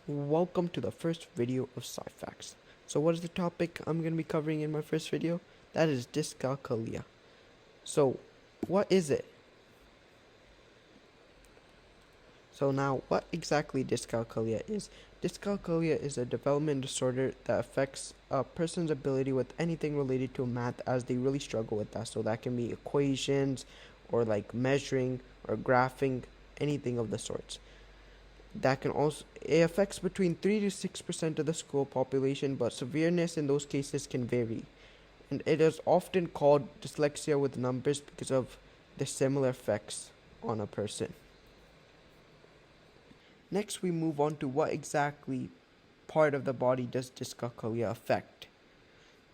Welcome to the first video of Sci-Facts. So what is the topic I'm going to be covering in my first video? That is dyscalculia. So what is it? So now what exactly dyscalculia is? Dyscalculia is a development disorder that affects a person's ability with anything related to math as they really struggle with that. So that can be equations or like measuring or graphing, anything of the sorts. That can also it affects between 3 to 6% of the school population, but severeness in those cases can vary. And it is often called dyslexia with numbers because of the similar effects on a person. Next, we move on to what exactly part of the body does dyscalculia affect.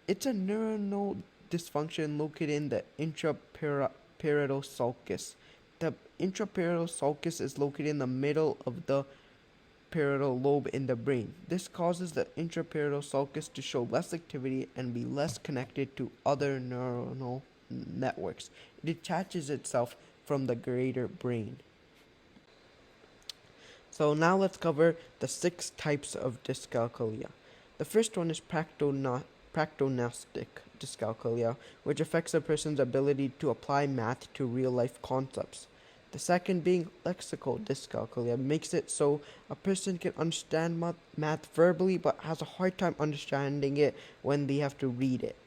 It's a neuronal dysfunction located in the intraparietal sulcus. The intraparietal sulcus is located in the middle of the parietal lobe in the brain. This causes the intraparietal sulcus to show less activity and be less connected to other neuronal networks. It detaches itself from the greater brain. So now let's cover the 6 types of dyscalculia. The first one is practonostic dyscalculia, which affects a person's ability to apply math to real-life concepts. The second being lexical dyscalculia, makes it so a person can understand math verbally but has a hard time understanding it when they have to read it.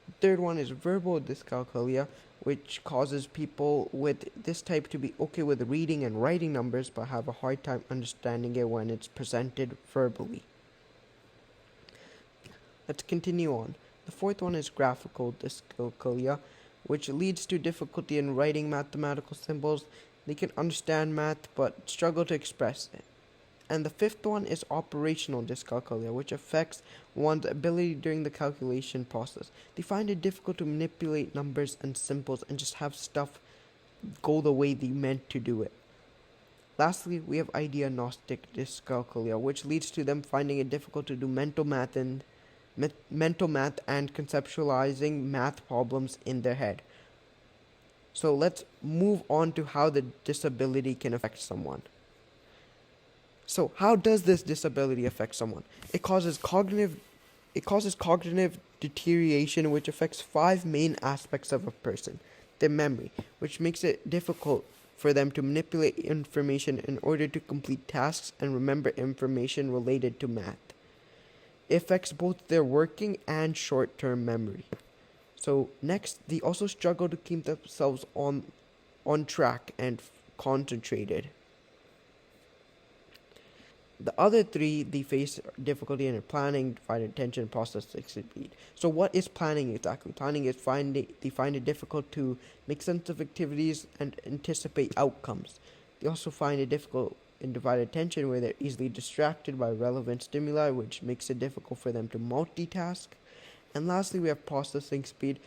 The third one is verbal dyscalculia, which causes people with this type to be okay with reading and writing numbers but have a hard time understanding it when it's presented verbally. Let's continue on. The fourth one is graphical dyscalculia, which leads to difficulty in writing mathematical symbols. They can understand math but struggle to express it. And the fifth one is operational dyscalculia, which affects one's ability during the calculation process. They find it difficult to manipulate numbers and symbols and just have stuff go the way they meant to do it. Lastly, we have ideagnostic dyscalculia, which leads to them finding it difficult to do mental math and conceptualizing math problems in their head. So let's move on to how the disability can affect someone. So how does this disability affect someone? It causes cognitive deterioration, which affects 5 main aspects of a person. Their memory, which makes it difficult for them to manipulate information in order to complete tasks and remember information related to math. It affects both their working and short-term memory. So next, they also struggle to keep themselves on track and concentrated. The other 3, they face difficulty in planning, divided attention, processing speed. So what is planning exactly? Planning is they find it difficult to make sense of activities and anticipate outcomes. They also find it difficult in divided attention, where they're easily distracted by relevant stimuli, which makes it difficult for them to multitask. And lastly, we have processing speed,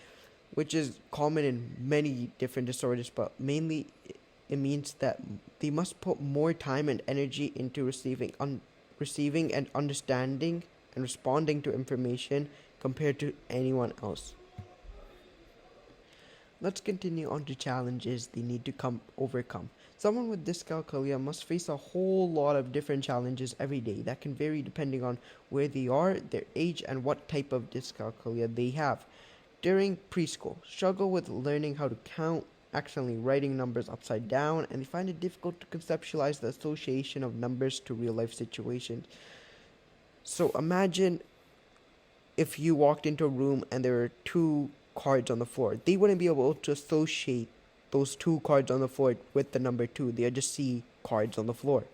which is common in many different disorders, but mainly it means that they must put more time and energy into receiving and understanding and responding to information compared to anyone else. Let's continue on to challenges they need to overcome. Someone with dyscalculia must face a whole lot of different challenges every day that can vary depending on where they are, their age, and what type of dyscalculia they have. During preschool, struggle with learning how to count, accidentally writing numbers upside down, and they find it difficult to conceptualize the association of numbers to real-life situations. So imagine if you walked into a room and there were 2 cards on the floor. They wouldn't be able to associate those 2 cards on the floor with the number 2. They'll just see cards on the floor.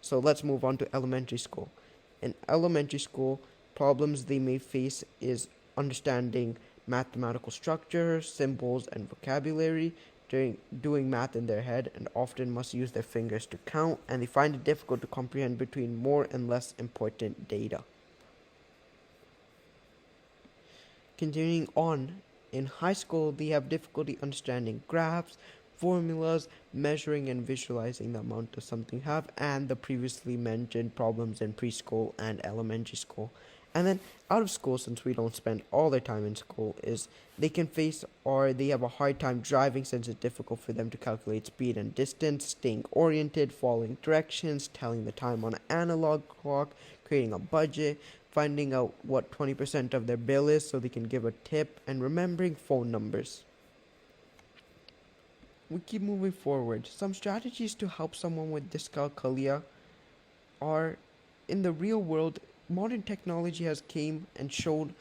So let's move on to elementary school. In elementary school, problems they may face is understanding mathematical structure, symbols, and vocabulary, doing math in their head, and often must use their fingers to count, and they find it difficult to comprehend between more and less important data. Continuing on, in high school, they have difficulty understanding graphs, formulas, measuring and visualizing the amount of something have, and the previously mentioned problems in preschool and elementary school. And then out of school, since we don't spend all their time in school, is they can face or they have a hard time driving since it's difficult for them to calculate speed and distance, staying oriented, following directions, telling the time on an analog clock, creating a budget, finding out what 20% of their bill is so they can give a tip, and remembering phone numbers. We keep moving forward. Some strategies to help someone with dyscalculia are, in the real world, modern technology has came and showed,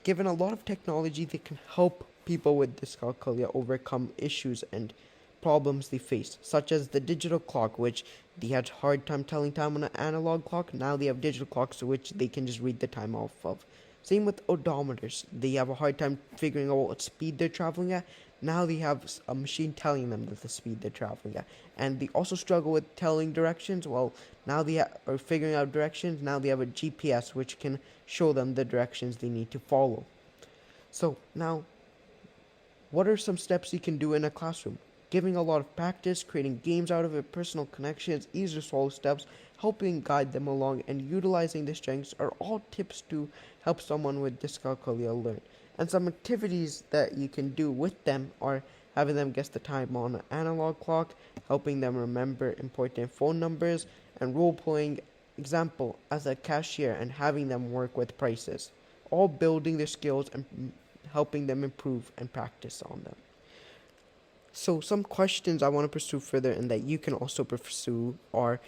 given a lot of technology that can help people with dyscalculia overcome issues and problems they face, such as the digital clock, which they had hard time telling time on an analog clock. Now they have digital clocks which they can just read the time off of. Same with odometers. They have a hard time figuring out what speed they're traveling at. Now they have a machine telling them that the speed they're traveling at. And they also struggle with telling directions. Well, now they are figuring out directions. Now they have a GPS which can show them the directions they need to follow. So now, what are some steps you can do in a classroom? Giving a lot of practice, creating games out of it, personal connections, easy to follow steps, helping guide them along, and utilizing the strengths are all tips to help someone with dyscalculia learn. And some activities that you can do with them are having them guess the time on an analog clock, helping them remember important phone numbers, and role-playing example as a cashier and having them work with prices. All building their skills and helping them improve and practice on them. So some questions I want to pursue further and that you can also pursue are: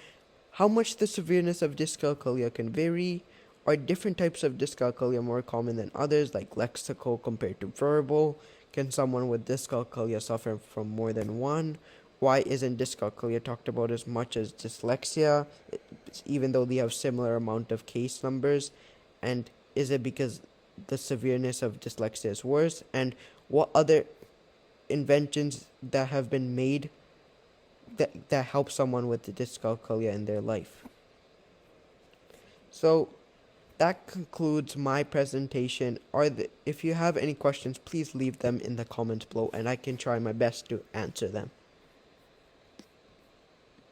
how much the severeness of dyscalculia can vary? Are different types of dyscalculia more common than others, like lexical compared to verbal? Can someone with dyscalculia suffer from more than one? Why isn't dyscalculia talked about as much as dyslexia, even though they have similar amount of case numbers? And is it because the severeness of dyslexia is worse? And what other inventions that have been made that help someone with the dyscalculia in their life? So that concludes my presentation. If you have any questions, please leave them in the comments below and I can try my best to answer them.